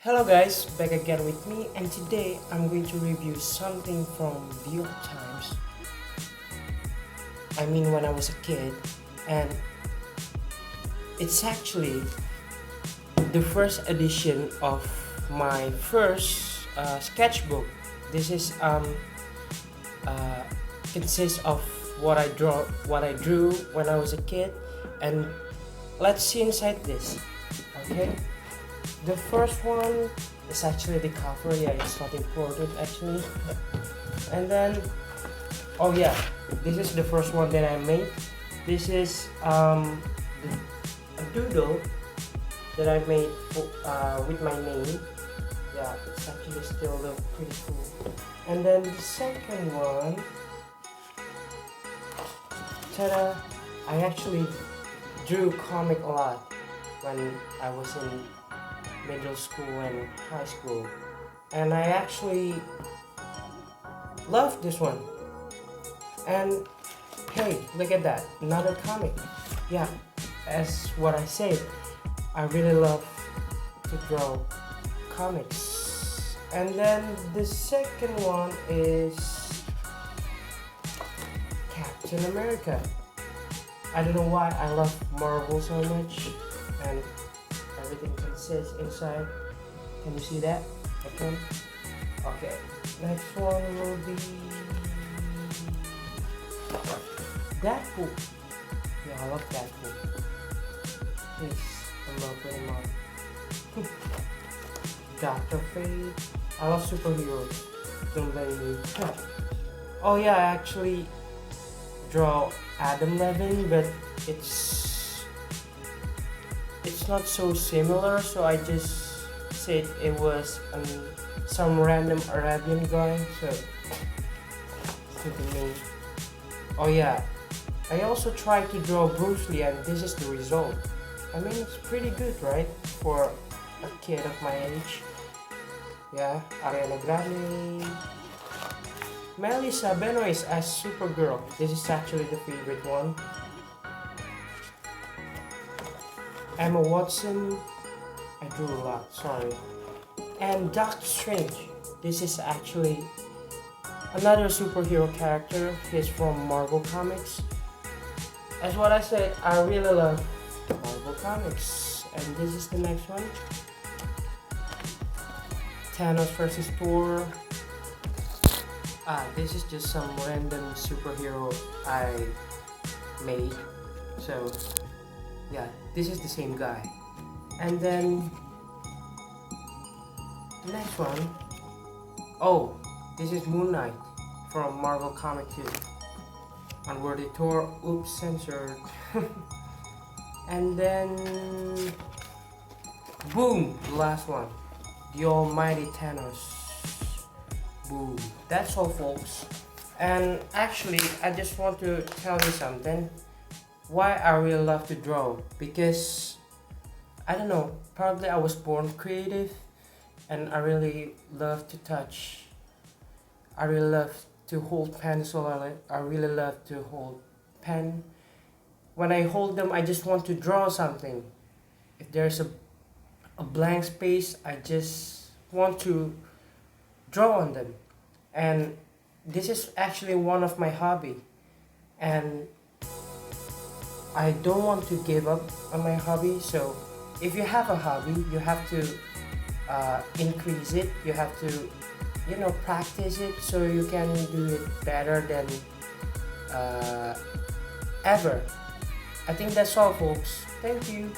Hello guys, back again with me, and today I'm going to review something from the old times. I mean when I was a kid, and it's actually the first edition of my first sketchbook. This is uh, consists of what I drew when I was a kid, and let's see inside this. Okay. The first one is actually the cover. Yeah, it's not important actually. And then, oh yeah, this is the first one that I made. This is a doodle that I made with my name. Yeah, it's actually still look pretty cool. And then the second one, ta-da! I actually drew comic a lot when I was in middle school and high school, and I actually love this one. And hey, look at that, another comic. Yeah, as what I said, I really love to draw comics. And then the second one is Captain America. I don't know why I love Marvel so much, and everything consists inside. Can you see that? I can. Okay. Next one will be Deadpool. Yeah, I love Deadpool. Please, I love him up. Doctor Fate. I love superheroes. Don't blame me. Oh yeah, I actually draw Adam Levin, but it's not so similar, so I just said it was some random Arabian guy, so to the name. Oh yeah, I also tried to draw Bruce Lee, and this is the result. I mean, it's pretty good, right, for a kid of my age. Yeah, Ariana Grande. Melissa Benoist as Supergirl. This is actually the favorite one. Emma Watson, I drew a lot, sorry. And Doctor Strange. This is actually another superhero character. He's from Marvel Comics. As what I said, I really love Marvel Comics. And this is the next one. Thanos versus Thor. This is just some random superhero I made. So yeah, this is the same guy. And then the next one, oh, this is Moon Knight from Marvel Comic 2. Unworthy Thor, oops, censored. And then boom, the last one, the almighty Thanos. Boom. That's all, folks. And actually, I just want to tell you something. Why I really love to draw, because I don't know, probably I was born creative, and I really love to touch. I really love to hold pencil. I really love to hold pen. When I hold them, I just want to draw something. If there's a blank space, I just want to draw on them. And this is actually one of my hobby, and I don't want to give up on my hobby. So if you have a hobby, you have to increase it. You have to, practice it so you can do it better than ever. I think that's all, folks. Thank you.